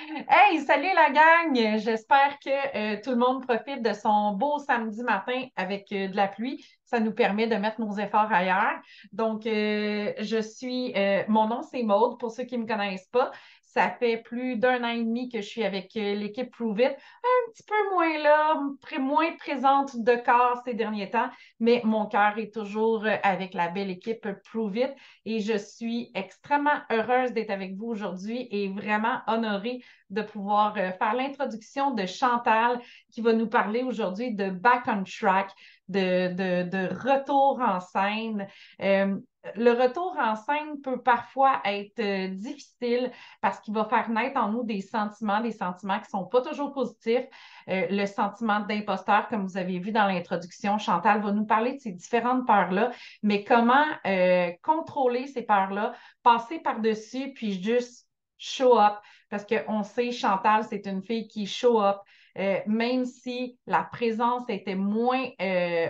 Hey, salut la gang! J'espère que tout le monde profite de son beau samedi matin avec de la pluie. Ça nous permet de mettre nos efforts ailleurs. Donc, mon nom c'est Maude, pour ceux qui ne me connaissent pas. Ça fait plus d'un an et demi que je suis avec l'équipe Prove It. Un petit peu moins là, moins présente de corps ces derniers temps, mais mon cœur est toujours avec la belle équipe Prove It et je suis extrêmement heureuse d'être avec vous aujourd'hui et vraiment honorée de pouvoir faire l'introduction de Chantal qui va nous parler aujourd'hui de Back on Track, de retour en scène. Euh, le retour en scène peut parfois être difficile parce qu'il va faire naître en nous des sentiments qui ne sont pas toujours positifs. Le sentiment d'imposteur, comme vous avez vu dans l'introduction, Chantal va nous parler de ces différentes peurs-là, mais comment contrôler ces peurs-là, passer par-dessus, puis juste show up. Parce qu'on sait, Chantal, c'est une fille qui show up. Même si la présence était moins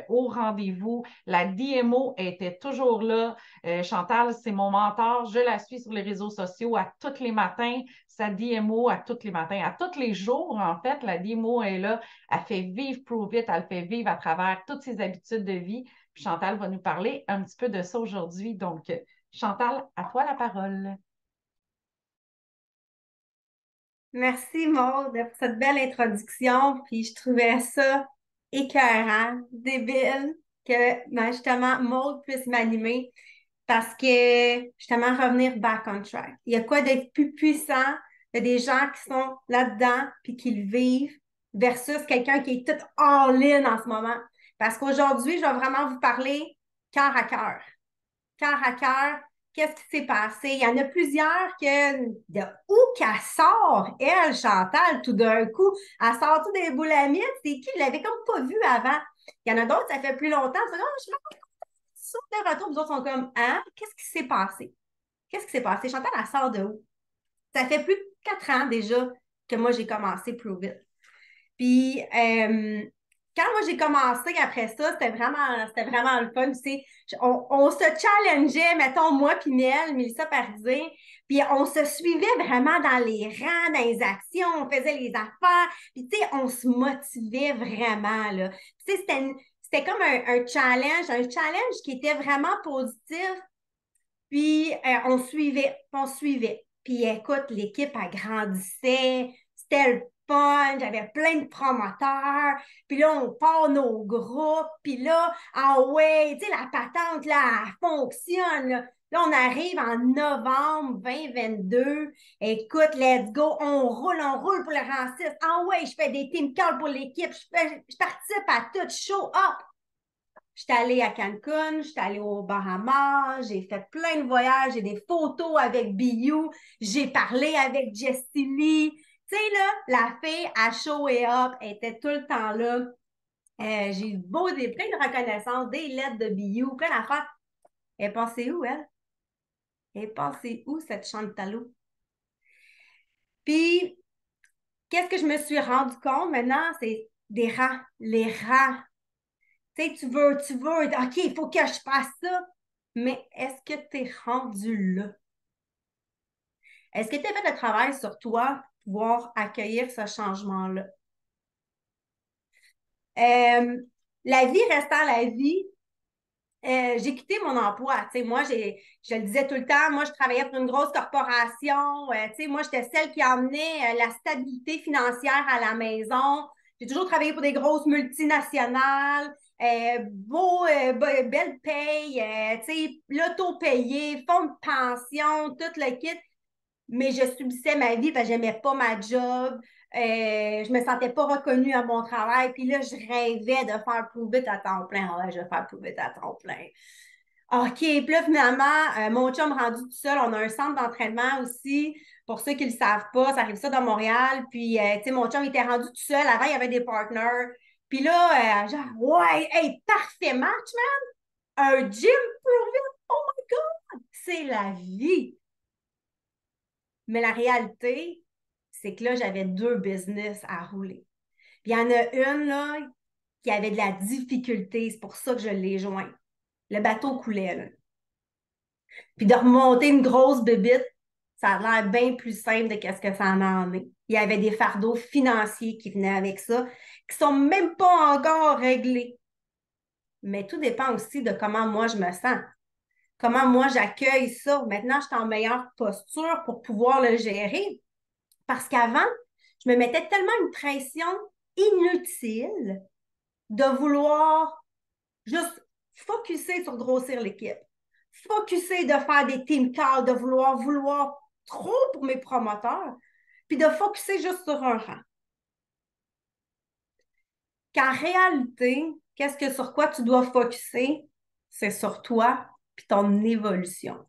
au rendez-vous, la DMO était toujours là. Chantal, c'est mon mentor. Je la suis sur les réseaux sociaux à tous les matins. Sa DMO à tous les matins, à tous les jours, en fait, la DMO est là. Elle fait vivre Prove It, elle fait vivre à travers toutes ses habitudes de vie. Puis Chantal va nous parler un petit peu de ça aujourd'hui. Donc, Chantal, à toi la parole. Merci Maude pour cette belle introduction. Puis je trouvais ça écœurant, débile que justement Maude puisse m'animer parce que justement revenir back on track. Il y a quoi d'être plus puissant? Il y a des gens qui sont là-dedans puis qui le vivent versus quelqu'un qui est tout all-in en ce moment. Parce qu'aujourd'hui, je vais vraiment vous parler cœur à cœur, cœur à cœur, qu'est-ce qui s'est passé? Il y en a plusieurs que de où qu'elle sort, elle, Chantal, tout d'un coup, elle sort tout des boules à miettes, c'est qui? Je l'avais comme pas vu avant. Il y en a d'autres, ça fait plus longtemps. Je dis, oh, je suis de retour, vous autres sont comme, hein? Qu'est-ce qui s'est passé? Qu'est-ce qui s'est passé? Chantal, elle sort de où? Ça fait plus de 4 ans déjà que moi, j'ai commencé Prove It. Puis, quand moi j'ai commencé après ça, c'était vraiment le fun. Tu sais, on se challengeait, mettons, moi puis Mélissa Parisien, puis on se suivait vraiment dans les rangs, dans les actions, on faisait les affaires, puis tu sais, on se motivait vraiment, là. Tu sais, c'était comme un challenge qui était vraiment positif, puis on suivait, on suivait. Puis écoute, l'équipe agrandissait, c'était le fun, j'avais plein de promoteurs. Puis là, on part nos groupes. Puis là, ah ouais, tu sais, la patente, là, elle fonctionne. Là, on arrive en novembre 2022. Écoute, let's go, on roule pour le rang 6. Ah ouais, je fais des team calls pour l'équipe, je participe à tout, show up. Je suis allée à Cancun, je suis allée aux Bahamas, j'ai fait plein de voyages, j'ai des photos avec Biou, j'ai parlé avec Jessie Lee. Tu sais, là, la fille à show et up était tout le temps là. J'ai eu plein de reconnaissances, des lettres de Biou, plein d'affaires. Elle est passée où, elle? Elle est passée où, cette Chantalo? Puis, qu'est-ce que je me suis rendu compte maintenant? C'est des rangs, les rangs. Tu sais, tu veux, OK, il faut que je fasse ça. Mais est-ce que tu es rendu là? Est-ce que tu as fait le travail sur toi pour pouvoir accueillir ce changement-là? Euh, la vie restant la vie, j'ai quitté mon emploi. Tu sais, moi, je le disais tout le temps, moi, je travaillais pour une grosse corporation. Tu sais, moi, j'étais celle qui emmenait la stabilité financière à la maison. J'ai toujours travaillé pour des grosses multinationales. Belle paye, tu sais, l'auto payé, fonds de pension, tout le kit. Mais je subissais ma vie parce que j'aimais pas ma job. Je me sentais pas reconnue à mon travail. Puis là, je rêvais de faire Prove It à temps plein. Ah ouais, je vais faire Prove It à temps plein. OK, puis là, finalement, mon chum rendu tout seul, on a un centre d'entraînement aussi. Pour ceux qui ne le savent pas, ça arrive ça dans Montréal. Puis, tu sais, mon chum était rendu tout seul. Avant, il y avait des partners. Puis là, genre, ouais, hey, parfait match, man! Un gym Prove It! Oh my God! C'est la vie! Mais la réalité, c'est que là, j'avais deux business à rouler. Puis il y en a une là, qui avait de la difficulté. C'est pour ça que je l'ai joint. Le bateau coulait, là. Puis de remonter une grosse bébite, Ça a l'air bien plus simple de qu'est-ce que ça en est. Il y avait des fardeaux financiers qui venaient avec ça, qui sont même pas encore réglés. Mais tout dépend aussi de comment moi je me sens, comment moi j'accueille ça. Maintenant, je suis en meilleure posture pour pouvoir le gérer. Parce qu'avant, je me mettais tellement une pression inutile de vouloir juste focusser sur grossir l'équipe, focusser de faire des team calls, de vouloir trop pour mes promoteurs, puis de focusser juste sur un rang. Qu'en réalité, qu'est-ce que sur quoi tu dois focusser? C'est sur toi puis ton évolution.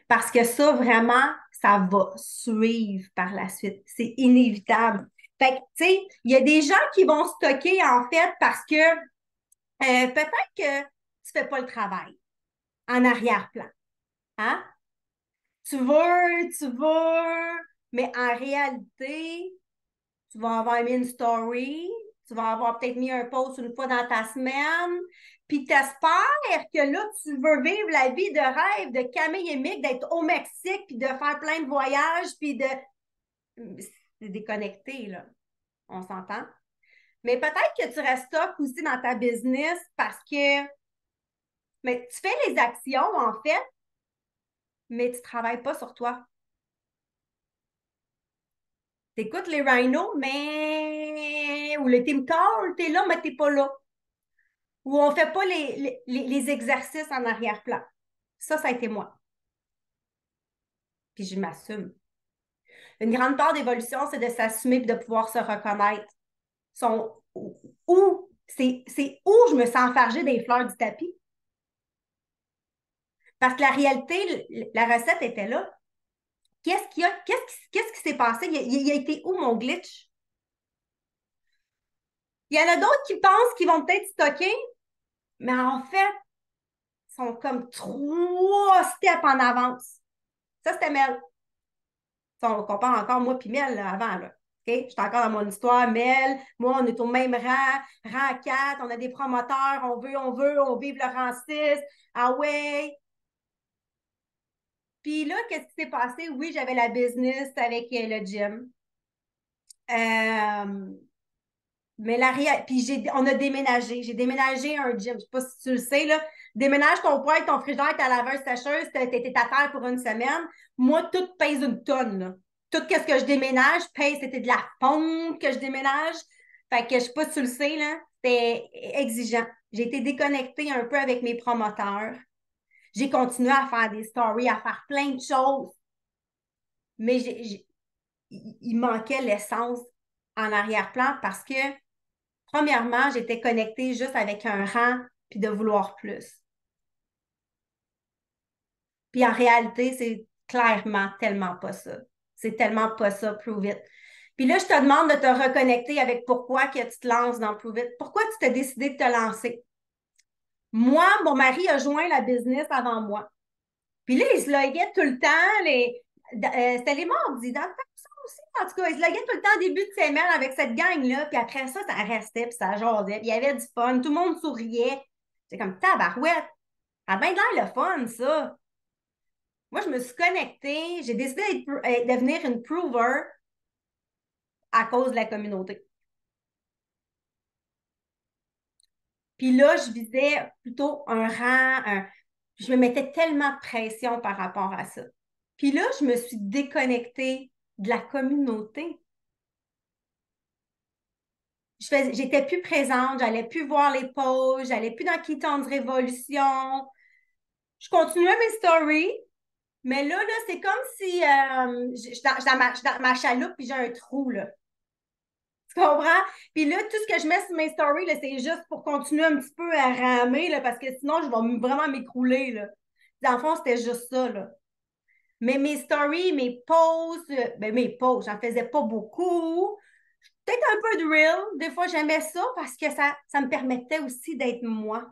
Parce que ça, vraiment, ça va suivre par la suite. C'est inévitable. Fait que, tu sais, il y a des gens qui vont stocker, en fait, parce que peut-être que tu fais pas le travail en arrière-plan. Hein? Tu veux, mais en réalité, tu vas avoir mis une story, tu vas avoir peut-être mis un post une fois dans ta semaine, puis t'espères que là, tu veux vivre la vie de rêve de Camille et Mick, d'être au Mexique, puis de faire plein de voyages, puis de... C'est déconnecté, là. On s'entend? Mais peut-être que tu restes stock aussi dans ta business parce que mais tu fais les actions, en fait, mais tu ne travailles pas sur toi. Tu écoutes les rhinos, mais... Ou le team call, tu es là, mais tu n'es pas là. Ou on ne fait pas les exercices en arrière-plan. Ça a été moi. Puis je m'assume. Une grande part d'évolution, c'est de s'assumer et de pouvoir se reconnaître. Son, où, c'est où je me sens enfargée des fleurs du tapis. Parce que la réalité, la recette était là. Qu'est-ce qui s'est passé? Il a été où mon glitch? Il y en a d'autres qui pensent qu'ils vont peut-être stocker, mais en fait, ils sont comme 3 steps en avance. Ça, c'était Mel. Ça, on compare encore moi puis Mel là, avant. Là. OK? J'étais encore dans mon histoire. Mel, moi, on est au même rang 4, on a des promoteurs, on vive le rang 6. Ah ouais. Puis là, qu'est-ce qui s'est passé? Oui, j'avais la business avec le gym. Euh, Mais puis on a déménagé. J'ai déménagé un gym. Je ne sais pas si tu le sais, là. Déménage ton poêle, ton frigidaire, ta laveuse sécheuse, t'étais à terre pour une semaine. Moi, tout pèse une tonne, là. Tout ce que je déménage pèse, c'était de la fonte que je déménage. Fait que je ne sais pas si tu le sais, là. C'était exigeant. J'ai été déconnectée un peu avec mes promoteurs. J'ai continué à faire des stories, à faire plein de choses. Mais il manquait l'essence en arrière-plan parce que premièrement, j'étais connectée juste avec un rang puis de vouloir plus. Puis en réalité, c'est clairement tellement pas ça. C'est tellement pas ça, Prove It. Puis là, je te demande de te reconnecter avec pourquoi que tu te lances dans Prove It. Pourquoi tu t'es décidé de te lancer? Moi, mon mari a joint la business avant moi. Puis là, il se loguait tout le temps. C'était les mardis, dans le temps ça aussi. En tout cas, il se loguait tout le temps au début de semaine avec cette gang-là. Puis après ça, ça restait, puis ça jasait. Puis il y avait du fun. Tout le monde souriait. C'est comme tabarouette. Ça a bien l'air le fun, ça. Moi, je me suis connectée. J'ai décidé de devenir une prover à cause de la communauté. Puis là, je visais plutôt un rang. Je me mettais tellement de pression par rapport à ça. Puis là, je me suis déconnectée de la communauté. J'étais plus présente, j'allais plus voir les posts, j'allais plus dans Keaton's Révolution. Je continuais mes stories, mais là c'est comme si je suis dans ma chaloupe puis j'ai un trou, là. Tu comprends? Puis là, tout ce que je mets sur mes stories, là, c'est juste pour continuer un petit peu à ramer, là, parce que sinon, je vais vraiment m'écrouler, là. Dans le fond, c'était juste ça, là. Mais mes stories, mes posts, j'en faisais pas beaucoup. Peut-être un peu de real. Des fois, j'aimais ça parce que ça me permettait aussi d'être moi.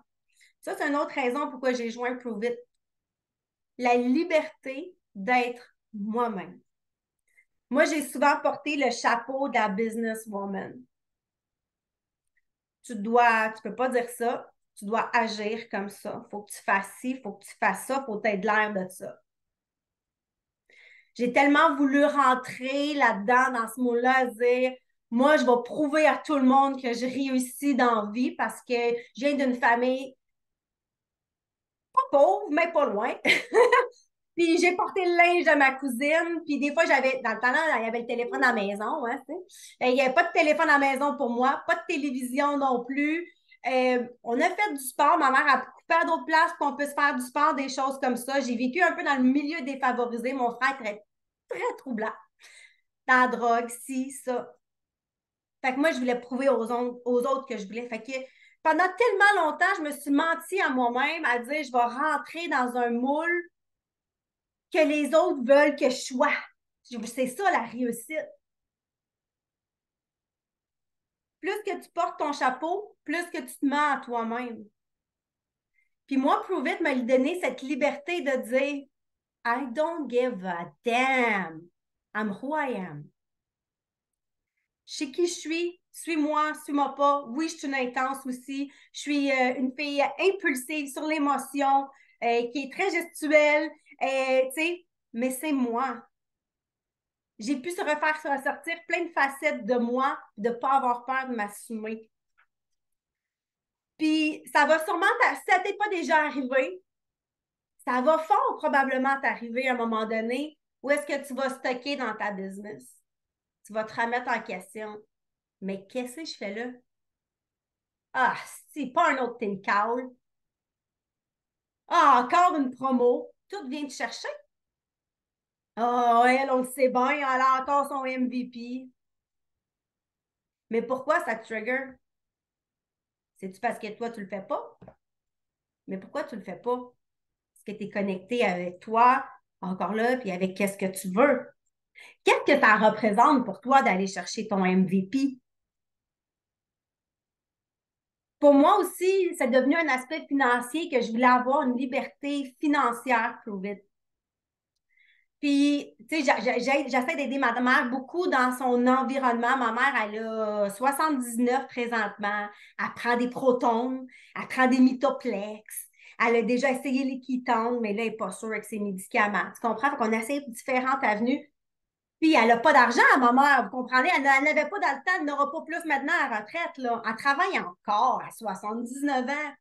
Ça, c'est une autre raison pourquoi j'ai joint Prove It. La liberté d'être moi-même. Moi, j'ai souvent porté le chapeau de la businesswoman. Tu peux pas dire ça. Tu dois agir comme ça. Faut que tu fasses ci, faut que tu fasses ça, faut être l'air de ça. J'ai tellement voulu rentrer là-dedans, dans ce mot-là, à dire, moi, je vais prouver à tout le monde que j'ai réussi dans la vie parce que je viens d'une famille pas pauvre, mais pas loin. Puis j'ai porté le linge de ma cousine. Puis des fois, j'avais, dans le temps, là, il y avait le téléphone à la maison. Hein, tu sais. Il n'y avait pas de téléphone à la maison pour moi, pas de télévision non plus. On a fait du sport. Ma mère a coupé à d'autres places qu'on peut se faire du sport, des choses comme ça. J'ai vécu un peu dans le milieu défavorisé. Mon frère était très troublant. Dans la drogue, ci, ça. Fait que moi, je voulais prouver aux autres que je voulais. Fait que pendant tellement longtemps, je me suis menti à moi-même à dire je vais rentrer dans un moule que les autres veulent que je sois. C'est ça la réussite. Plus que tu portes ton chapeau, plus que tu te mens à toi-même. Puis moi, Prove It m'a donné cette liberté de dire I don't give a damn. I'm who I am. Je sais qui je suis-moi, suis-moi pas. Oui, je suis une intense aussi. Je suis une fille impulsive sur l'émotion, qui est très gestuelle, tu sais, mais c'est moi. J'ai pu se refaire ressortir plein de facettes de moi, de ne pas avoir peur de m'assumer. Puis ça va sûrement, si ça t'est pas déjà arrivé, ça va fort probablement t'arriver à un moment donné où est-ce que tu vas stocker dans ta business. Tu vas te remettre en question. Mais qu'est-ce que je fais là? Ah, c'est pas un autre Think Call. Ah, encore une promo. Tout vient te chercher. Ah, elle, on le sait bien, elle a encore son MVP. Mais pourquoi ça te trigger? C'est-tu parce que toi, tu le fais pas? Mais pourquoi tu le fais pas? Parce que tu es connecté avec toi, encore là, puis avec qu'est-ce que tu veux. Qu'est-ce que ça représente pour toi d'aller chercher ton MVP? Pour moi aussi, c'est devenu un aspect financier que je voulais avoir une liberté financière, Prove It. Puis, tu sais, j'essaie d'aider ma mère beaucoup dans son environnement. Ma mère, elle a 79 présentement. Elle prend des protons, elle prend des mitoplex. Elle a déjà essayé les ketones, mais là, elle n'est pas sûre avec ses médicaments. Tu comprends? Fait qu'on essaie différentes avenues. Puis, elle n'a pas d'argent, ma mère, vous comprenez? Elle n'avait pas dans le temps, elle n'aura pas plus maintenant à la retraite, là. Elle travaille encore à 79 ans.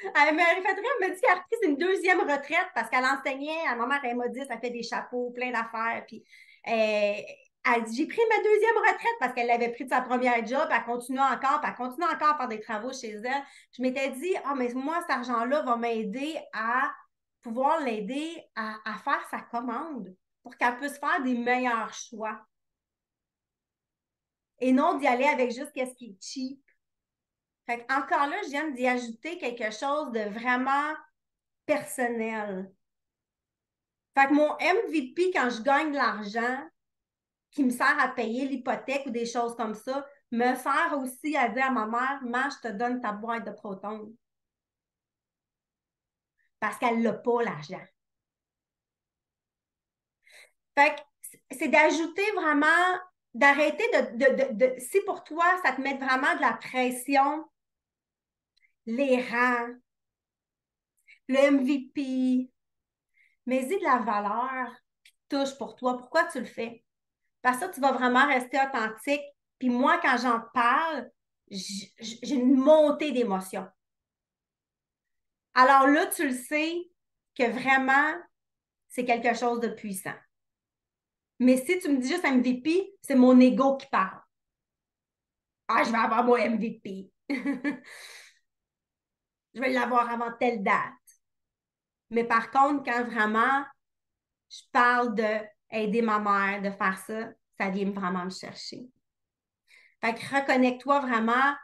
Elle m'a fait rire, elle m'a dit qu'elle a repris une deuxième retraite parce qu'elle enseignait. À ma mère, elle m'a dit, ça fait des chapeaux, plein d'affaires. Puis, elle dit, j'ai pris ma deuxième retraite parce qu'elle l'avait pris de sa première job. Elle continue encore, puis elle continue encore à faire des travaux chez elle. Je m'étais dit, ah, mais moi, cet argent-là va m'aider à pouvoir l'aider à faire sa commande pour qu'elle puisse faire des meilleurs choix. Et non d'y aller avec juste qu'est-ce qui est cheap. Fait encore là, je viens d'y ajouter quelque chose de vraiment personnel. Fait que mon MVP, quand je gagne de l'argent, qui me sert à payer l'hypothèque ou des choses comme ça, me sert aussi à dire à ma mère, maman, je te donne ta boîte de protons. Parce qu'elle n'a pas l'argent. Fait que c'est d'ajouter vraiment, d'arrêter si pour toi, ça te met vraiment de la pression, les rangs, le MVP, mais dis de la valeur qui touche pour toi. Pourquoi tu le fais? Parce que ça, tu vas vraiment rester authentique. Puis moi, quand j'en parle, j'ai une montée d'émotions. Alors là, tu le sais que vraiment, c'est quelque chose de puissant. Mais si tu me dis juste MVP, c'est mon ego qui parle. Ah, je vais avoir mon MVP. Je vais l'avoir avant telle date. Mais par contre, quand vraiment je parle d'aider ma mère, de faire ça, ça vient vraiment me chercher. Fait que reconnecte-toi vraiment.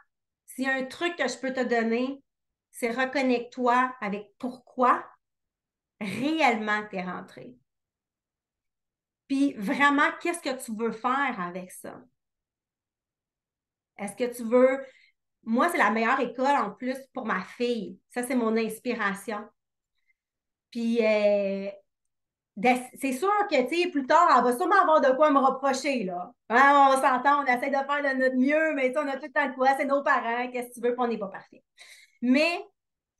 S'il y a un truc que je peux te donner, c'est reconnecte-toi avec pourquoi réellement tu es rentré. Puis vraiment, qu'est-ce que tu veux faire avec ça? Est-ce que tu veux... Moi, c'est la meilleure école en plus pour ma fille. Ça, c'est mon inspiration. Puis, c'est sûr que, tu sais, plus tard, elle va sûrement avoir de quoi me reprocher, là. Hein, on s'entend, on essaie de faire de notre mieux, mais on a tout le temps de quoi, c'est nos parents, qu'est-ce que tu veux, puis on n'est pas parfait. Mais,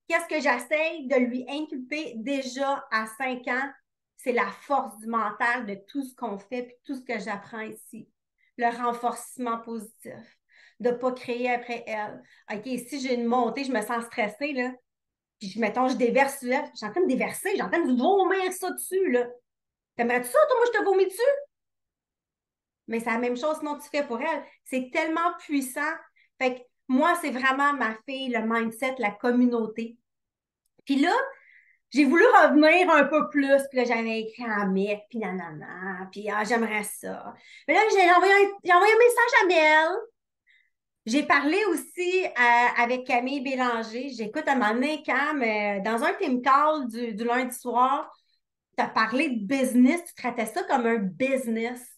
qu'est-ce que j'essaie de lui inculper déjà à 5 ans? c'est la force du mental de tout ce qu'on fait puis tout ce que j'apprends ici. Le renforcement positif. De ne pas créer après elle. OK, si j'ai une montée, je me sens stressée, là. Puis, mettons, je déverse là. Je suis en train de déverser, j'ai en train de vomir ça dessus, là. T'aimerais-tu ça, toi, moi, je te vomis dessus? Mais c'est la même chose, sinon tu fais pour elle. C'est tellement puissant. Fait que moi, c'est vraiment ma fille, le mindset, la communauté. Puis là, j'ai voulu revenir un peu plus, puis là, j'avais écrit en mec, puis nanana, puis ah, j'aimerais ça. Mais là, j'ai envoyé un message à Mel. J'ai parlé aussi avec Camille Bélanger. J'écoute à un moment donné, Cam, dans un team call du lundi soir, tu as parlé de business, tu traitais ça comme un business.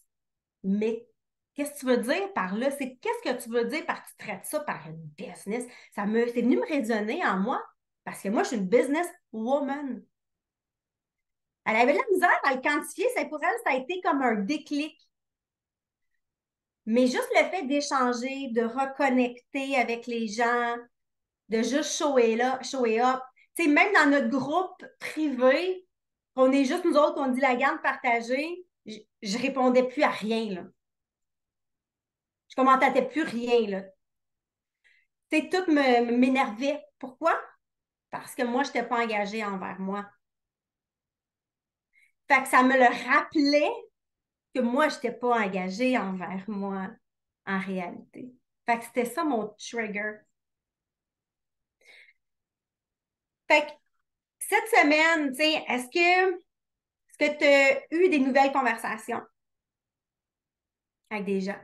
Mais qu'est-ce que tu veux dire par là? C'est qu'est-ce que tu veux dire par tu traites ça par un business? C'est venu me résonner en moi parce que moi, je suis une business woman. Elle avait de la misère à le quantifier. Pour elle, ça a été comme un déclic. Mais juste le fait d'échanger, de reconnecter avec les gens, de juste shower up. Tu sais, même dans notre groupe privé, on est juste nous autres, on dit la gamme partagée, je répondais plus à rien, là. Je commentais plus rien, là. Tu sais, tout m'énervait. Pourquoi? Parce que moi, je n'étais pas engagée envers moi. Fait que ça me le rappelait que moi, je n'étais pas engagée envers moi en réalité. Fait que c'était ça mon trigger. Fait que cette semaine, tu sais, est-ce que tu as eu des nouvelles conversations avec des gens?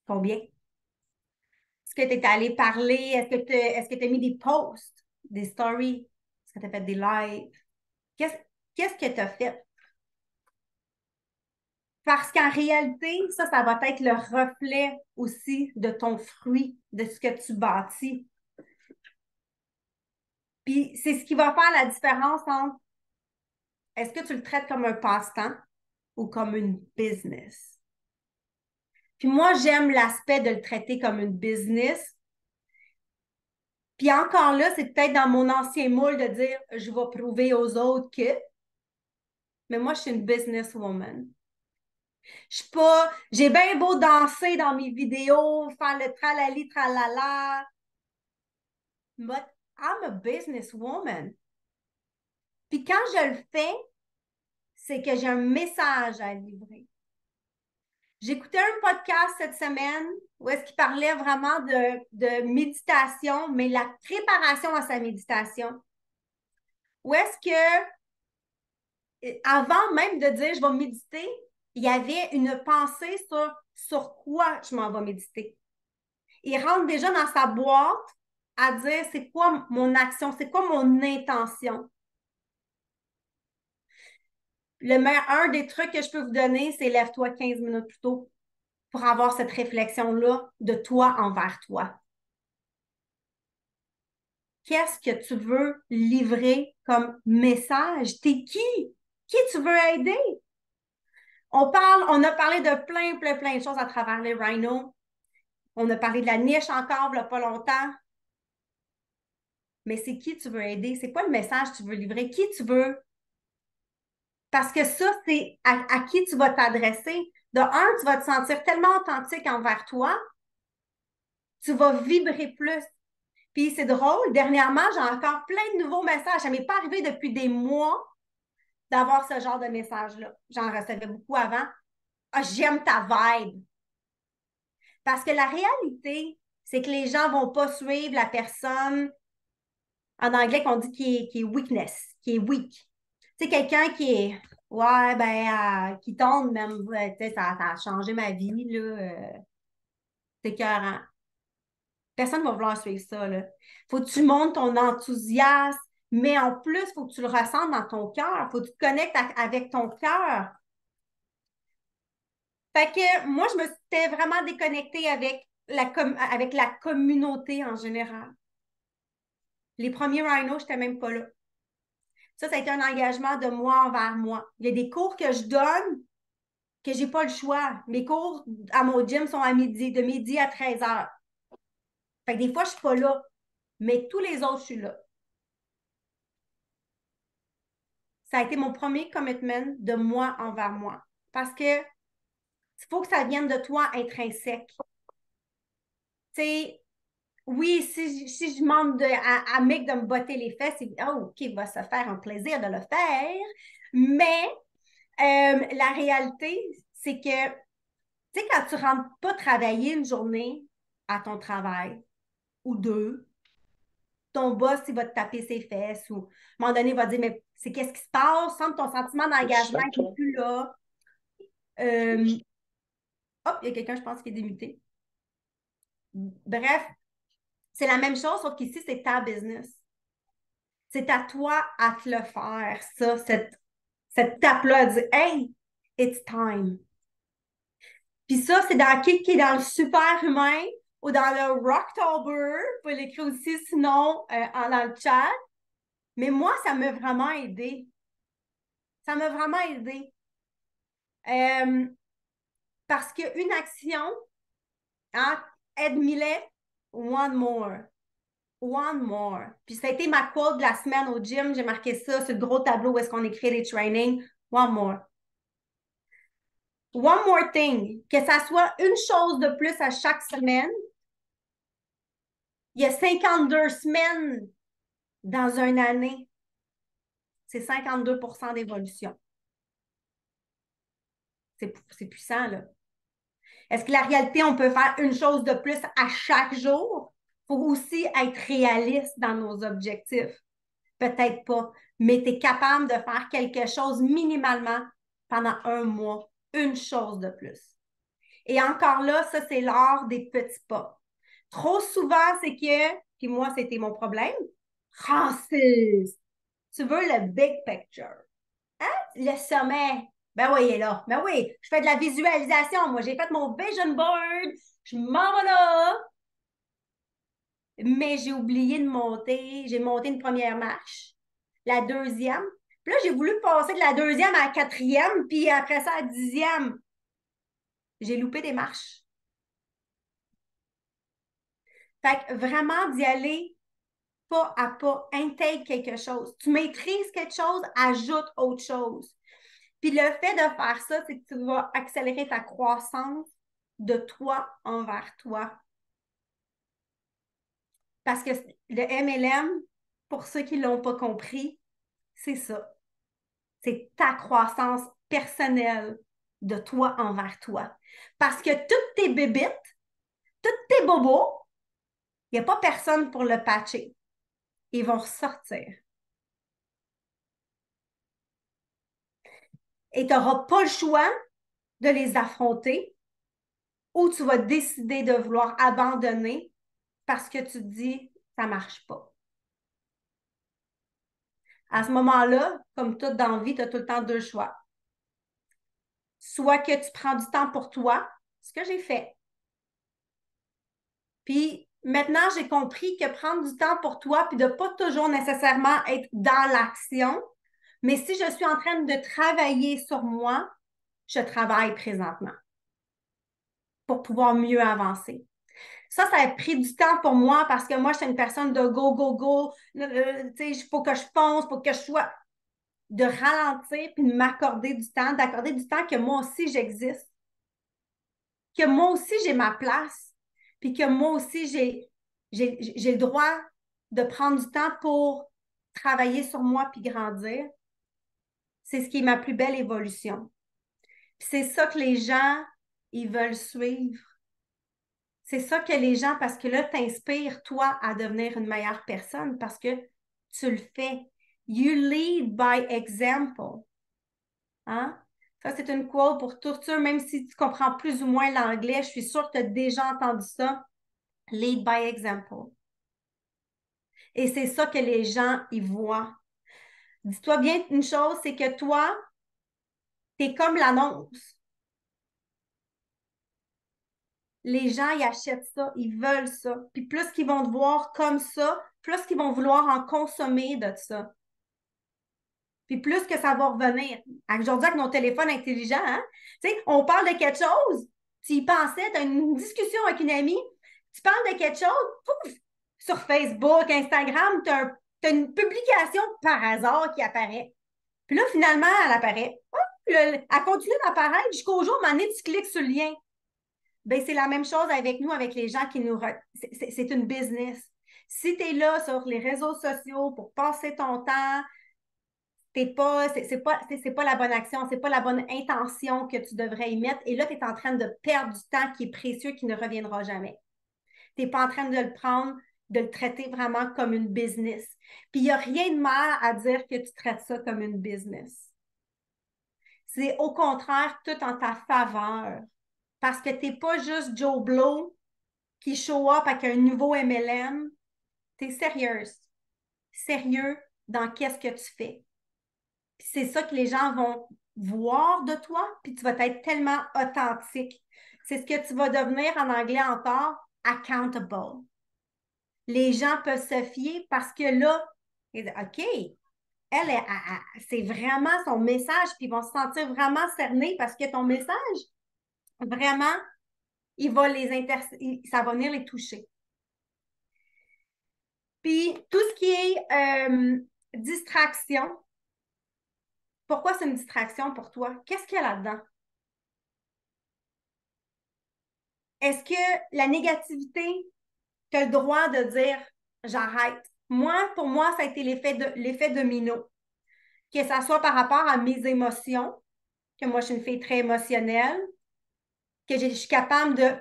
Combien? Est-ce que tu es allé parler? Est-ce que tu as mis des posts, des stories? Est-ce que tu as fait des lives? Qu'est-ce que tu as fait? Parce qu'en réalité, ça va être le reflet aussi de ton fruit, de ce que tu bâtis. Puis c'est ce qui va faire la différence entre est-ce que tu le traites comme un passe-temps ou comme une business? Puis moi, j'aime l'aspect de le traiter comme une business. Puis encore là, c'est peut-être dans mon ancien moule de dire je vais prouver aux autres que, mais moi, je suis une businesswoman. Je suis pas, j'ai bien beau danser dans mes vidéos, faire le tralali, tralala, but I'm a businesswoman. Puis quand je le fais, c'est que j'ai un message à livrer. J'écoutais un podcast cette semaine où est-ce qu'il parlait vraiment de méditation, mais la préparation à sa méditation. Où est-ce que, avant même de dire je vais méditer, il y avait une pensée sur quoi je m'en vais méditer. Il rentre déjà dans sa boîte à dire c'est quoi mon action, c'est quoi mon intention. Un des trucs que je peux vous donner, c'est lève-toi 15 minutes plus tôt pour avoir cette réflexion-là de toi envers toi. Qu'est-ce que tu veux livrer comme message? T'es qui? Qui tu veux aider? On a parlé de plein de choses à travers les rhinos. On a parlé de la niche encore, il n'y a pas longtemps. Mais c'est qui tu veux aider? C'est quoi le message que tu veux livrer? Qui tu veux? Parce que ça, c'est à qui tu vas t'adresser. De un, tu vas te sentir tellement authentique envers toi, tu vas vibrer plus. Puis c'est drôle, dernièrement, j'ai encore plein de nouveaux messages. Ça ne m'est pas arrivé depuis des mois d'avoir ce genre de message-là. J'en recevais beaucoup avant. Ah, j'aime ta vibe. Parce que la réalité, c'est que les gens ne vont pas suivre la personne en anglais qu'on dit qui est weakness, qui est weak. Tu sais, quelqu'un qui est ouais, ben, qui tombe même, tu sais, ça a changé ma vie, là. C'est écœurant. Personne ne va vouloir suivre ça, là. Faut que tu montes ton enthousiasme, mais en plus, il faut que tu le ressentes dans ton cœur. Il faut que tu te connectes avec ton cœur. Fait que moi, je me suis vraiment déconnectée avec la communauté en général. Les premiers rhinos, je n'étais même pas là. Ça a été un engagement de moi envers moi. Il y a des cours que je donne que j'ai pas le choix. Mes cours à mon gym sont à midi, de midi à 13 heures. Fait que des fois, je suis pas là. Mais tous les autres, je suis là. Ça a été mon premier commitment de moi envers moi. Parce que il faut que ça vienne de toi intrinsèque. Tu sais, oui, si je demande à Mick de me botter les fesses, oh, OK, il va se faire un plaisir de le faire. Mais la réalité, c'est que, tu sais, quand tu ne rentres pas travailler une journée à ton travail ou deux, ton boss, il va te taper ses fesses ou à un moment donné, il va dire, mais c'est qu'est-ce qui se passe? Semble ton sentiment d'engagement n'est plus là. Hop, il y a quelqu'un, je pense, qui est démuté. Bref, c'est la même chose, sauf qu'ici, c'est ta business. C'est à toi à te le faire, ça, cette tape-là, à dire, hey, it's time. Puis ça, c'est dans qui est dans le super humain ou dans le Rocktober. Vous pouvez l'écrire aussi, sinon, dans le chat. Mais moi, ça m'a vraiment aidé. Ça m'a vraiment aidé. Parce qu'une action, hein, Ed Millet, one more. One more. Puis ça a été ma quote de la semaine au gym. J'ai marqué ça sur le gros tableau où est-ce qu'on écrit les trainings. One more. One more thing. Que ça soit une chose de plus à chaque semaine. Il y a 52 semaines dans une année. C'est 52% d'évolution. C'est puissant, là. Est-ce que la réalité, on peut faire une chose de plus à chaque jour? Il faut aussi être réaliste dans nos objectifs. Peut-être pas, mais tu es capable de faire quelque chose minimalement pendant un mois, une chose de plus. Et encore là, ça, c'est l'art des petits pas. Trop souvent, c'est que, puis moi, c'était mon problème, Francis, tu veux le big picture. Hein? Le sommet. Ben oui, il est là. Ben oui, je fais de la visualisation. Moi, j'ai fait mon vision board. Je m'en vais là. Mais j'ai oublié de monter. J'ai monté une première marche, la deuxième. Puis là, j'ai voulu passer de la deuxième à la quatrième, puis après ça, à la dixième. J'ai loupé des marches. Fait que vraiment d'y aller pas à pas, intègre quelque chose. Tu maîtrises quelque chose, ajoute autre chose. Puis le fait de faire ça, c'est que tu vas accélérer ta croissance de toi envers toi. Parce que le MLM, pour ceux qui ne l'ont pas compris, c'est ça. C'est ta croissance personnelle de toi envers toi. Parce que toutes tes bébites, tous tes bobos, il n'y a pas personne pour le patcher. Ils vont ressortir. Et tu n'auras pas le choix de les affronter ou tu vas décider de vouloir abandonner parce que tu te dis, ça ne marche pas. À ce moment-là, comme tout dans la vie, tu as tout le temps deux choix. Soit que tu prends du temps pour toi, ce que j'ai fait. Puis maintenant, j'ai compris que prendre du temps pour toi, puis de ne pas toujours nécessairement être dans l'action, mais si je suis en train de travailler sur moi, je travaille présentement pour pouvoir mieux avancer. Ça a pris du temps pour moi parce que moi, je suis une personne de go, go, go. Il faut que je fonce, il faut que je sois de ralentir puis de m'accorder du temps, d'accorder du temps que moi aussi j'existe, que moi aussi j'ai ma place, puis que moi aussi j'ai le droit de prendre du temps pour travailler sur moi puis grandir. C'est ce qui est ma plus belle évolution. Puis c'est ça que les gens, ils veulent suivre. C'est ça que les gens, parce que là, t'inspires, toi, à devenir une meilleure personne parce que tu le fais. You lead by example. Hein? Ça, c'est une quote pour tous ceux, même si tu comprends plus ou moins l'anglais, je suis sûre que tu as déjà entendu ça. Lead by example. Et c'est ça que les gens y voient. Dis-toi bien une chose, c'est que toi, tu es comme l'annonce. Les gens, ils achètent ça, ils veulent ça. Puis plus qu'ils vont te voir comme ça, plus qu'ils vont vouloir en consommer de ça. Puis plus que ça va revenir. Aujourd'hui, avec nos téléphones intelligents, hein? Tu sais, on parle de quelque chose, tu y pensais, tu as une discussion avec une amie, tu parles de quelque chose, pouf, sur Facebook, Instagram, tu as une publication par hasard qui apparaît. Puis là, finalement, elle apparaît. Hop, elle continue d'apparaître jusqu'au jour où, à un moment donné, tu cliques sur le lien. Ben, c'est la même chose avec nous, avec les gens qui nous... C'est une business. Si tu es là sur les réseaux sociaux pour passer ton temps, c'est pas la bonne action, c'est pas la bonne intention que tu devrais y mettre. Et là, tu es en train de perdre du temps qui est précieux, qui ne reviendra jamais. Tu n'es pas en train de le prendre, de le traiter vraiment comme une business. Puis il n'y a rien de mal à dire que tu traites ça comme une business. C'est au contraire tout en ta faveur. Parce que tu n'es pas juste Joe Blow qui show up avec un nouveau MLM. Tu es sérieuse. Sérieux dans qu'est-ce que tu fais. Puis c'est ça que les gens vont voir de toi, puis tu vas être tellement authentique. C'est ce que tu vas devenir en anglais encore, accountable. Les gens peuvent se fier parce que là, ils disent, OK, c'est vraiment son message, puis ils vont se sentir vraiment cernés parce que ton message, vraiment, ça va venir les toucher. Puis tout ce qui est distraction, pourquoi c'est une distraction pour toi? Qu'est-ce qu'il y a là-dedans? Est-ce que la négativité, tu as le droit de dire j'arrête? Moi, pour moi, ça a été l'effet domino. Que ça soit par rapport à mes émotions, que moi, je suis une fille très émotionnelle, que je suis capable de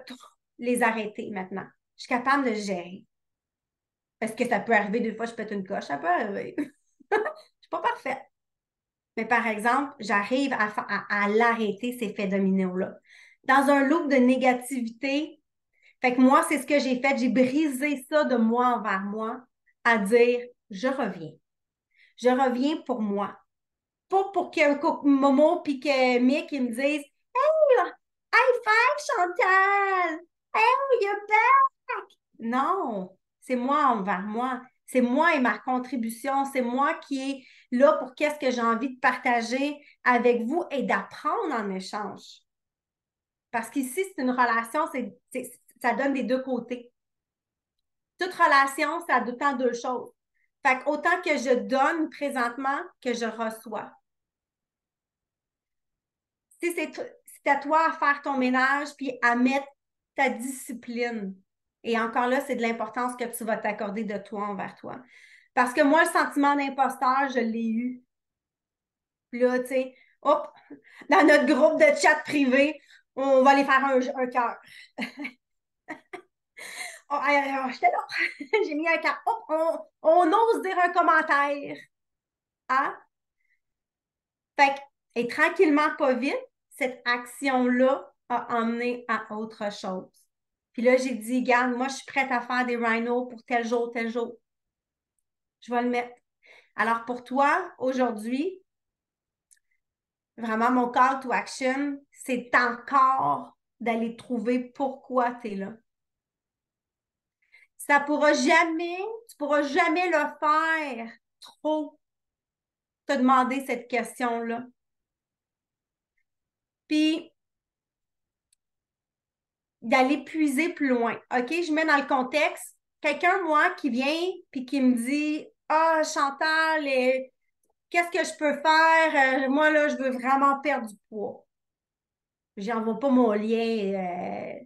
les arrêter maintenant. Je suis capable de gérer. Parce que ça peut arriver des fois, je pète une coche, ça peut arriver. Je ne suis pas parfaite. Mais par exemple, j'arrive à l'arrêter, ces faits dominos-là. Dans un loop de négativité, fait que moi, c'est ce que j'ai fait. J'ai brisé ça de moi envers moi à dire, je reviens. Je reviens pour moi. Pas pour que Momo puis que Mick ils me disent, hey, high five, Chantal! Hey, you're back! Non, c'est moi envers moi. C'est moi et ma contribution. C'est moi qui est là pour qu'est-ce que j'ai envie de partager avec vous et d'apprendre en échange. Parce qu'ici, c'est une relation, ça donne des deux côtés. Toute relation, ça a autant deux choses. Fait autant que je donne présentement que je reçois. Si c'est à toi à faire ton ménage puis à mettre ta discipline. Et encore là, c'est de l'importance que tu vas t'accorder de toi envers toi. Parce que moi, le sentiment d'imposteur, je l'ai eu. Puis là, tu sais, hop, dans notre groupe de chat privé, on va aller faire un cœur. Oh, j'étais là, j'ai mis un cœur. Hop, on ose dire un commentaire. Hein? Fait que, et tranquillement, pas vite, cette action-là a emmené à autre chose. Puis là, j'ai dit, regarde, moi, je suis prête à faire des rhinos pour tel jour, tel jour. Je vais le mettre. Alors, pour toi, aujourd'hui, vraiment, mon call to action, c'est encore d'aller trouver pourquoi tu es là. Tu pourras jamais le faire trop, te demander cette question-là. Puis, d'aller puiser plus loin. OK, je mets dans le contexte quelqu'un, moi, qui vient puis qui me dit ah, Chantal, qu'est-ce que je peux faire? Moi, là, je veux vraiment perdre du poids. J'envoie pas mon lien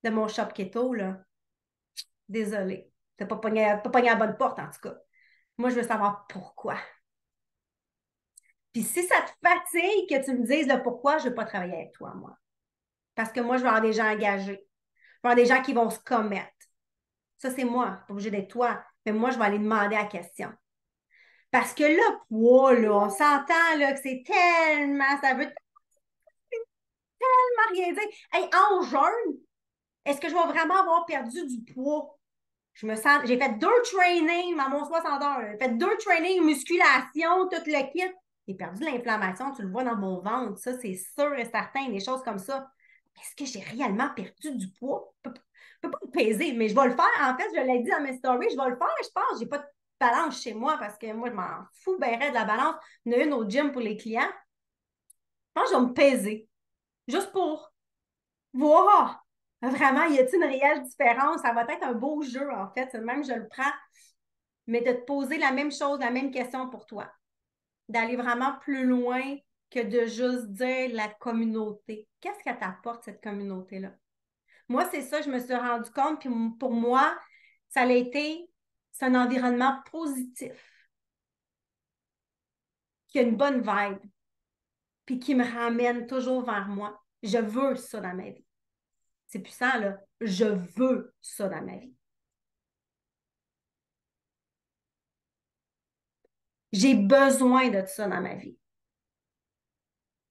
de mon shop keto, là. Désolée. T'as pas pogné à la bonne porte, en tout cas. Moi, je veux savoir pourquoi. Puis si ça te fatigue que tu me dises le pourquoi, je ne veux pas travailler avec toi, moi. Parce que moi, je veux avoir des gens engagés. Je veux avoir des gens qui vont se commettre. Ça, c'est moi, pas obligé d'être toi. Mais moi, je vais aller demander la question. Parce que le poids, là, on s'entend là, que c'est tellement, ça veut tellement rien dire. Hey, en jeûne, est-ce que je vais vraiment avoir perdu du poids? J'ai fait 2 trainings à mon 60 heures. J'ai fait 2 trainings, musculation, tout le kit. J'ai perdu de l'inflammation, tu le vois dans mon ventre. Ça, c'est sûr et certain, des choses comme ça. Est-ce que j'ai réellement perdu du poids? Je ne peux pas me peser, mais je vais le faire. En fait, je l'ai dit dans mes stories, je vais le faire, je pense. Je n'ai pas de balance chez moi parce que moi, je m'en fous ben raide de la balance. Il y en a une au gym pour les clients. Je pense que je vais me peser. Juste pour voir. Vraiment, y a-t-il une réelle différence? Ça va être un beau jeu, en fait. Même, je le prends. Mais de te poser la même chose, la même question pour toi. d'aller vraiment plus loin que de juste dire la communauté. Qu'est-ce que t'apporte cette communauté-là? Moi, c'est ça, je me suis rendu compte, puis pour moi, ça a été, c'est un environnement positif, qui a une bonne vibe, puis qui me ramène toujours vers moi. Je veux ça dans ma vie. C'est puissant, là. Je veux ça dans ma vie. J'ai besoin de ça dans ma vie.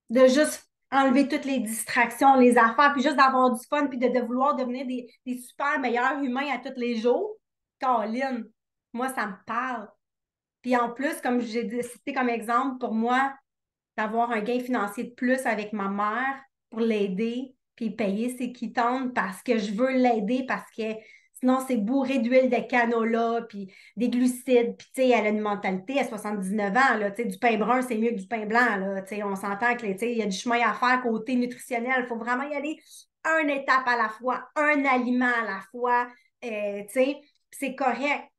De juste enlever toutes les distractions, les affaires, puis juste d'avoir du fun, puis de vouloir devenir des super meilleurs humains à tous les jours. Caroline, moi, ça me parle. Puis en plus, comme j'ai cité comme exemple, pour moi, d'avoir un gain financier de plus avec ma mère pour l'aider, puis payer ses quittances parce que je veux l'aider, parce que sinon c'est bourré d'huile de canola, puis des glucides, puis tu sais, elle a une mentalité à 79 ans, là, tu sais, du pain brun, c'est mieux que du pain blanc, là, tu sais, on s'entend que, tu sais, il y a du chemin à faire côté nutritionnel, il faut vraiment y aller une étape à la fois, un aliment à la fois, tu sais, c'est correct.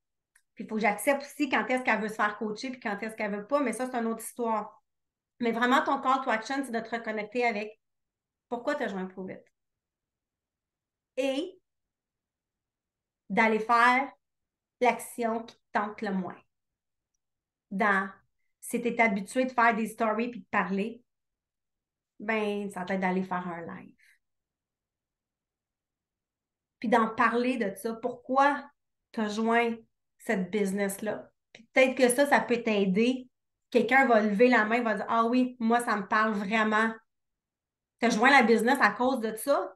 Puis il faut que j'accepte aussi quand est-ce qu'elle veut se faire coacher, puis quand est-ce qu'elle veut pas, mais ça, c'est une autre histoire. Mais vraiment, ton call to action, c'est de te reconnecter avec pourquoi tu as joint Prove It. Et d'aller faire l'action qui te tente le moins. Dans, si tu es habitué de faire des stories puis de parler, ben, ça va être d'aller faire un live. Puis d'en parler de ça. Pourquoi tu as joint cette business-là? Puis peut-être que ça peut t'aider. Quelqu'un va lever la main, va dire ah oui, moi, ça me parle vraiment. Tu as joint la business à cause de ça?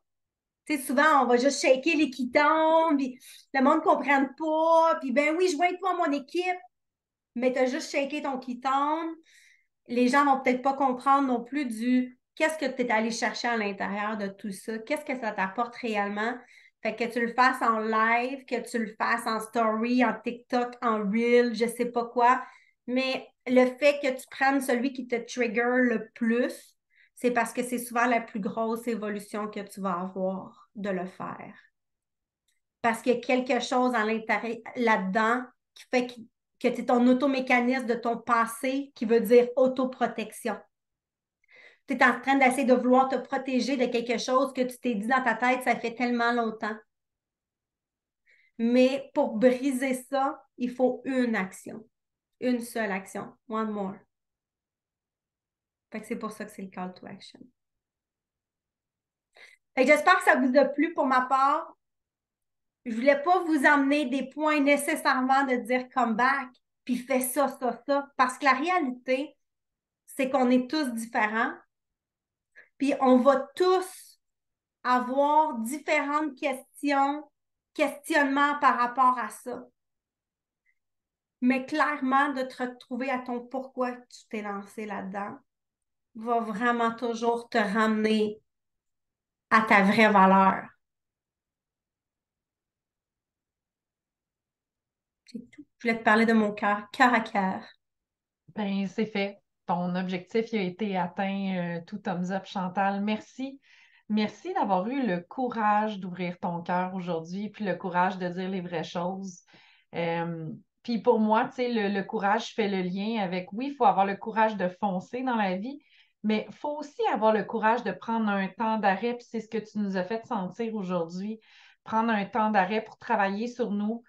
Tu sais, souvent, on va juste shaker les quittances, puis le monde ne comprend pas, puis ben oui, joins-toi à mon équipe, mais tu as juste shaké ton quittance. Les gens vont peut-être pas comprendre non plus du qu'est-ce que tu es allé chercher à l'intérieur de tout ça, qu'est-ce que ça t'apporte réellement. Fait que tu le fasses en live, que tu le fasses en story, en TikTok, en reel, je sais pas quoi. Mais le fait que tu prennes celui qui te trigger le plus, c'est parce que c'est souvent la plus grosse évolution que tu vas avoir de le faire. Parce qu'il y a quelque chose à l'intérieur, là-dedans, qui fait que c'est ton automécanisme de ton passé qui veut dire autoprotection. Tu es en train d'essayer de vouloir te protéger de quelque chose que tu t'es dit dans ta tête, ça fait tellement longtemps. Mais pour briser ça, il faut une action. Une seule action. One more. Fait que c'est pour ça que c'est le call to action. Fait que j'espère que ça vous a plu pour ma part. Je voulais pas vous emmener des points nécessairement de dire come back, puis fais ça, ça, ça. Parce que la réalité, c'est qu'on est tous différents. Puis on va tous avoir différentes questionnements par rapport à ça. Mais clairement, de te retrouver à ton pourquoi tu t'es lancé là-dedans va vraiment toujours te ramener à ta vraie valeur. C'est tout. Je voulais te parler de mon cœur à cœur. Ben, c'est fait. Ton objectif il a été atteint, tout thumbs up, Chantal. Merci. Merci d'avoir eu le courage d'ouvrir ton cœur aujourd'hui, puis le courage de dire les vraies choses. Euh, Puis pour moi, tu sais, le courage fait le lien avec, oui, il faut avoir le courage de foncer dans la vie, mais il faut aussi avoir le courage de prendre un temps d'arrêt, puis c'est ce que tu nous as fait sentir aujourd'hui. Prendre un temps d'arrêt pour travailler sur nous,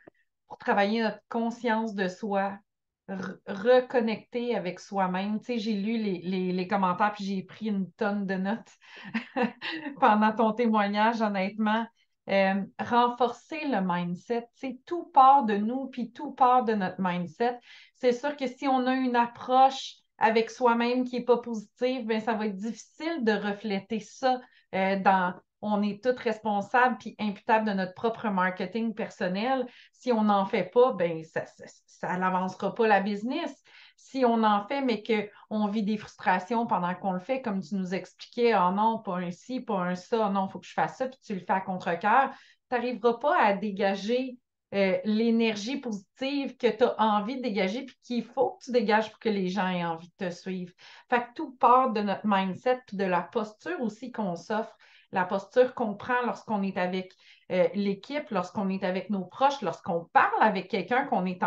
pour travailler notre conscience de soi, reconnecter avec soi-même. Tu sais, j'ai lu les commentaires puis j'ai pris une tonne de notes pendant ton témoignage, honnêtement. Renforcer le mindset, tu sais, tout part de nous puis tout part de notre mindset. C'est sûr que si on a une approche avec soi-même qui n'est pas positive, bien, ça va être difficile de refléter ça dans on est tous responsables puis imputables de notre propre marketing personnel. Si on n'en fait pas, ben ça n'avancera pas la business. Si on en fait, mais qu'on vit des frustrations pendant qu'on le fait, comme tu nous expliquais, oh non, pas un ci, pas un ça, non, il faut que je fasse ça, puis tu le fais à contre-cœur, tu n'arriveras pas à dégager l'énergie positive que tu as envie de dégager, puis qu'il faut que tu dégages pour que les gens aient envie de te suivre. Fait que tout part de notre mindset, puis de la posture aussi qu'on s'offre, la posture qu'on prend lorsqu'on est avec l'équipe, lorsqu'on est avec nos proches, lorsqu'on parle avec quelqu'un qu'on est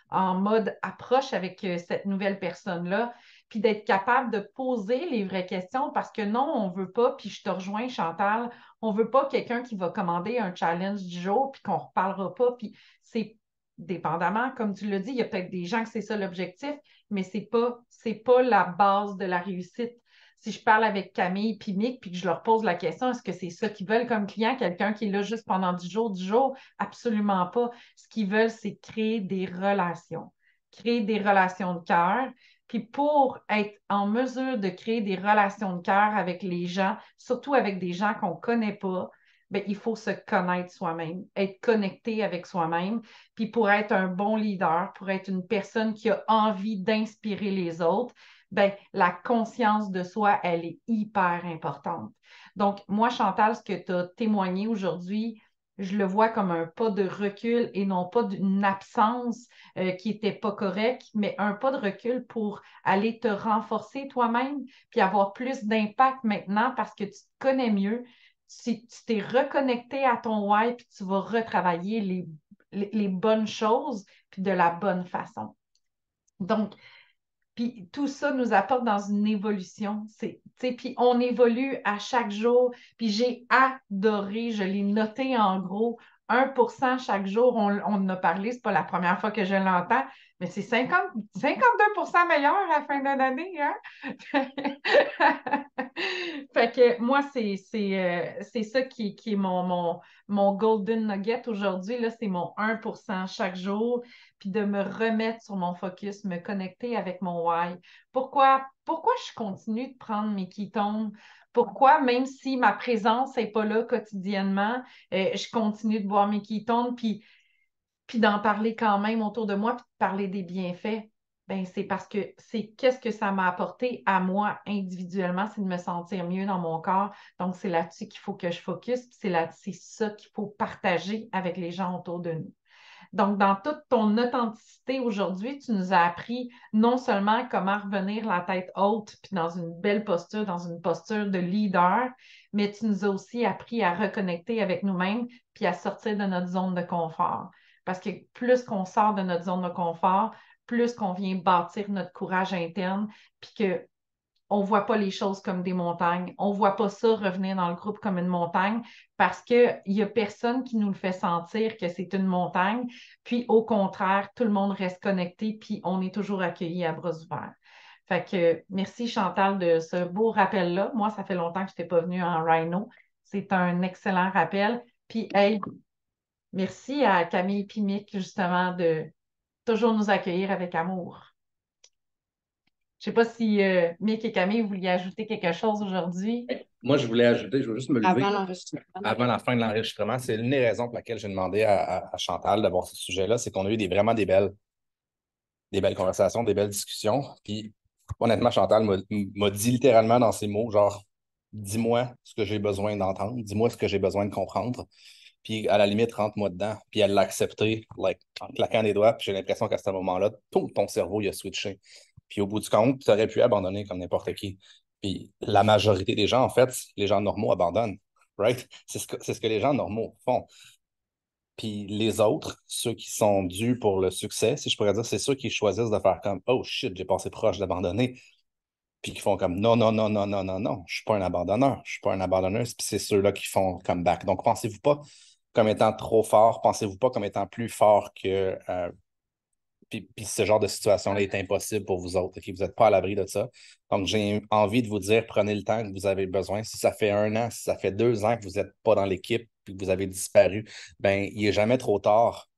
en mode approche avec cette nouvelle personne-là, puis d'être capable de poser les vraies questions parce que non, on ne veut pas, puis je te rejoins, Chantal, on ne veut pas quelqu'un qui va commander un challenge du jour, puis qu'on ne reparlera pas, puis c'est dépendamment, comme tu l'as dit, il y a peut-être des gens que c'est ça l'objectif, mais c'est pas la base de la réussite. Si je parle avec Camille puis Mick, puis que je leur pose la question, est-ce que c'est ça qu'ils veulent comme client, quelqu'un qui est là juste pendant 10 jours? Absolument pas. Ce qu'ils veulent, c'est créer des relations de cœur. Puis pour être en mesure de créer des relations de cœur avec les gens, surtout avec des gens qu'on ne connaît pas, bien, il faut se connaître soi-même, être connecté avec soi-même. Puis pour être un bon leader, pour être une personne qui a envie d'inspirer les autres, ben, la conscience de soi, elle est hyper importante. Donc, moi, Chantal, ce que tu as témoigné aujourd'hui, je le vois comme un pas de recul et non pas d'une absence qui n'était pas correcte, mais un pas de recul pour aller te renforcer toi-même, puis avoir plus d'impact maintenant parce que tu te connais mieux, tu t'es reconnecté à ton why, puis tu vas retravailler les bonnes choses, puis de la bonne façon. Donc, puis tout ça nous apporte dans une évolution. Puis on évolue à chaque jour. Puis j'ai adoré, je l'ai noté en gros, 1% chaque jour. On en a parlé, c'est pas la première fois que je l'entends, mais c'est 52% meilleur à la fin de l'année. Hein? Fait que moi, c'est ça qui est mon golden nugget aujourd'hui. Là, c'est mon 1% chaque jour, puis de me remettre sur mon focus, me connecter avec mon why. Pourquoi je continue de prendre mes ketones? Pourquoi, même si ma présence n'est pas là quotidiennement, je continue de boire mes ketones, puis d'en parler quand même autour de moi, puis de parler des bienfaits, ben c'est parce que c'est qu'est-ce que ça m'a apporté à moi individuellement, c'est de me sentir mieux dans mon corps. Donc, c'est là-dessus qu'il faut que je focus, puis c'est ça qu'il faut partager avec les gens autour de nous. Donc, dans toute ton authenticité aujourd'hui, tu nous as appris non seulement comment revenir la tête haute, puis dans une belle posture, dans une posture de leader, mais tu nous as aussi appris à reconnecter avec nous-mêmes, puis à sortir de notre zone de confort. Parce que plus qu'on sort de notre zone de confort, plus qu'on vient bâtir notre courage interne, puis que on ne voit pas les choses comme des montagnes. On ne voit pas ça revenir dans le groupe comme une montagne parce qu'il n'y a personne qui nous le fait sentir que c'est une montagne. Puis au contraire, tout le monde reste connecté, puis on est toujours accueilli à bras ouverts. Fait que merci Chantal de ce beau rappel-là. Moi, ça fait longtemps que je n'étais pas venue en Rhino. C'est un excellent rappel. Puis, hey, merci à Camille Pimic, justement, de toujours nous accueillir avec amour. Je ne sais pas si Mick et Camille, vous vouliez ajouter quelque chose aujourd'hui. Moi, je voulais ajouter, je veux juste me lever Avant l'enregistrement. avant la fin de l'enregistrement. C'est l'une des raisons pour laquelle j'ai demandé à Chantal d'avoir ce sujet-là, c'est qu'on a eu vraiment des belles conversations, des belles discussions. Puis, honnêtement, Chantal m'a dit littéralement dans ses mots, genre, dis-moi ce que j'ai besoin d'entendre, dis-moi ce que j'ai besoin de comprendre. Puis, à la limite, rentre-moi dedans. Puis, elle l'a accepté, like, en claquant des doigts. Puis, j'ai l'impression qu'à ce moment-là, tout ton cerveau, il a switché. Puis, au bout du compte, tu aurais pu abandonner comme n'importe qui. Puis, la majorité des gens, en fait, les gens normaux abandonnent. Right? C'est ce que les gens normaux font. Puis les autres, ceux qui sont dus pour le succès, si je pourrais dire, c'est ceux qui choisissent de faire comme oh shit, j'ai passé proche d'abandonner. Puis qui font comme non, non, non, non, non, non, non, je suis pas un abandonneur, je suis pas un abandonneuse. Puis c'est ceux-là qui font comeback. Donc pensez-vous pas comme étant trop fort, pensez-vous pas comme étant plus fort que puis ce genre de situation-là est impossible pour vous autres. Okay? Vous n'êtes pas à l'abri de ça. Donc, j'ai envie de vous dire, prenez le temps que vous avez besoin. Si ça fait 1 an, si ça fait 2 ans que vous n'êtes pas dans l'équipe et que vous avez disparu, ben il n'est jamais trop tard.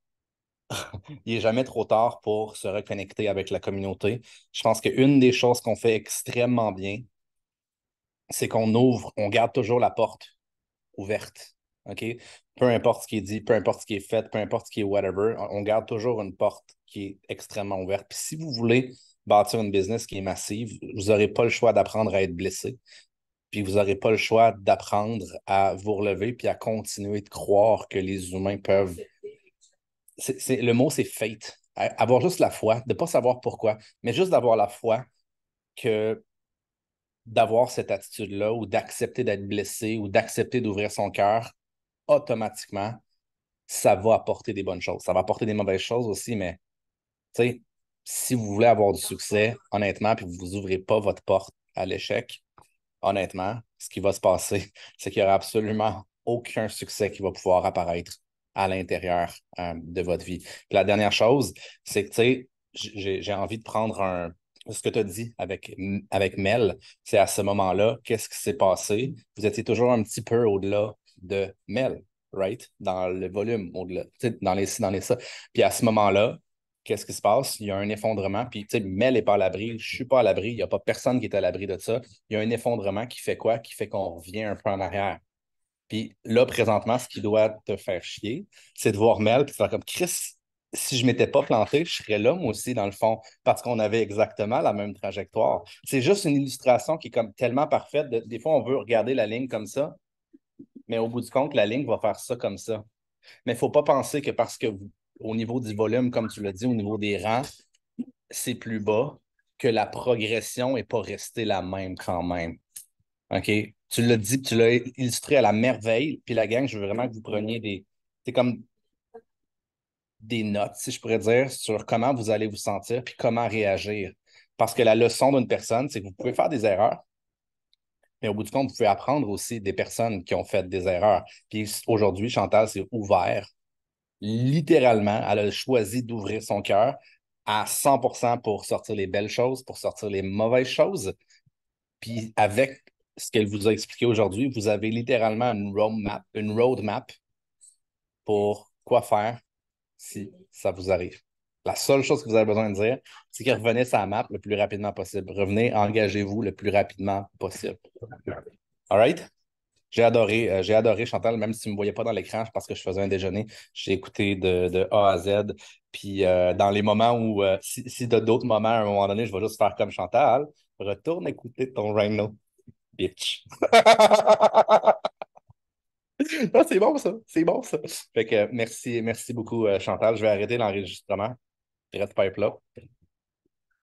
Il n'est jamais trop tard pour se reconnecter avec la communauté. Je pense qu'une des choses qu'on fait extrêmement bien, c'est qu'on ouvre, on garde toujours la porte ouverte. OK? Peu importe ce qui est dit, peu importe ce qui est fait, peu importe ce qui est whatever, on garde toujours une porte qui est extrêmement ouverte. Puis si vous voulez bâtir une business qui est massive, vous n'aurez pas le choix d'apprendre à être blessé. Puis vous n'aurez pas le choix d'apprendre à vous relever puis à continuer de croire que les humains peuvent. Le mot, c'est fate. Avoir juste la foi, de ne pas savoir pourquoi, mais juste d'avoir la foi que d'avoir cette attitude-là ou d'accepter d'être blessé ou d'accepter d'ouvrir son cœur, automatiquement, ça va apporter des bonnes choses. Ça va apporter des mauvaises choses aussi, mais Tu sais, si vous voulez avoir du succès, honnêtement, puis vous n'ouvrez pas votre porte à l'échec, honnêtement, ce qui va se passer, c'est qu'il n'y aura absolument aucun succès qui va pouvoir apparaître à l'intérieur de votre vie. Puis la dernière chose, c'est que, tu sais, j'ai envie de prendre ce que tu as dit avec Mel, c'est à ce moment-là, qu'est-ce qui s'est passé? Vous étiez toujours un petit peu au-delà de Mel, right? Dans le volume, au-delà, tu sais, dans les ci, dans les ça. Puis à ce moment-là, qu'est-ce qui se passe? Il y a un effondrement, puis tu sais, Mel n'est pas à l'abri, je ne suis pas à l'abri, il n'y a pas personne qui est à l'abri de ça. Il y a un effondrement qui fait quoi? Qui fait qu'on revient un peu en arrière. Puis là, présentement, ce qui doit te faire chier, c'est de voir Mel, puis de faire comme Chris, si je ne m'étais pas planté, je serais là, moi aussi, dans le fond, parce qu'on avait exactement la même trajectoire. C'est juste une illustration qui est comme tellement parfaite. Des fois, on veut regarder la ligne comme ça, mais au bout du compte, la ligne va faire ça comme ça. Mais il ne faut pas penser que parce que au niveau du volume, comme tu l'as dit, au niveau des rangs, c'est plus bas, que la progression n'est pas restée la même quand même. OK? Tu l'as dit, tu l'as illustré à la merveille. Puis la gang, je veux vraiment que vous preniez c'est comme des notes, si je pourrais dire, sur comment vous allez vous sentir puis comment réagir. Parce que la leçon d'une personne, c'est que vous pouvez faire des erreurs, mais au bout du compte, vous pouvez apprendre aussi des personnes qui ont fait des erreurs. Puis aujourd'hui, Chantal s'est ouvert. Littéralement, elle a choisi d'ouvrir son cœur à 100% pour sortir les belles choses, pour sortir les mauvaises choses. Puis avec ce qu'elle vous a expliqué aujourd'hui, vous avez littéralement une roadmap pour quoi faire si ça vous arrive. La seule chose que vous avez besoin de dire, c'est que revenez sur la map le plus rapidement possible. Revenez, engagez-vous le plus rapidement possible. All right? J'ai adoré Chantal, même si tu ne me voyais pas dans l'écran, parce que je faisais un déjeuner. J'ai écouté de A à Z. Puis dans les moments où, si tu as d'autres moments, à un moment donné, je vais juste faire comme Chantal. Retourne écouter ton Rhino, bitch. Non, c'est bon ça. C'est bon ça. Fait que merci beaucoup, Chantal. Je vais arrêter l'enregistrement. Red pipe là.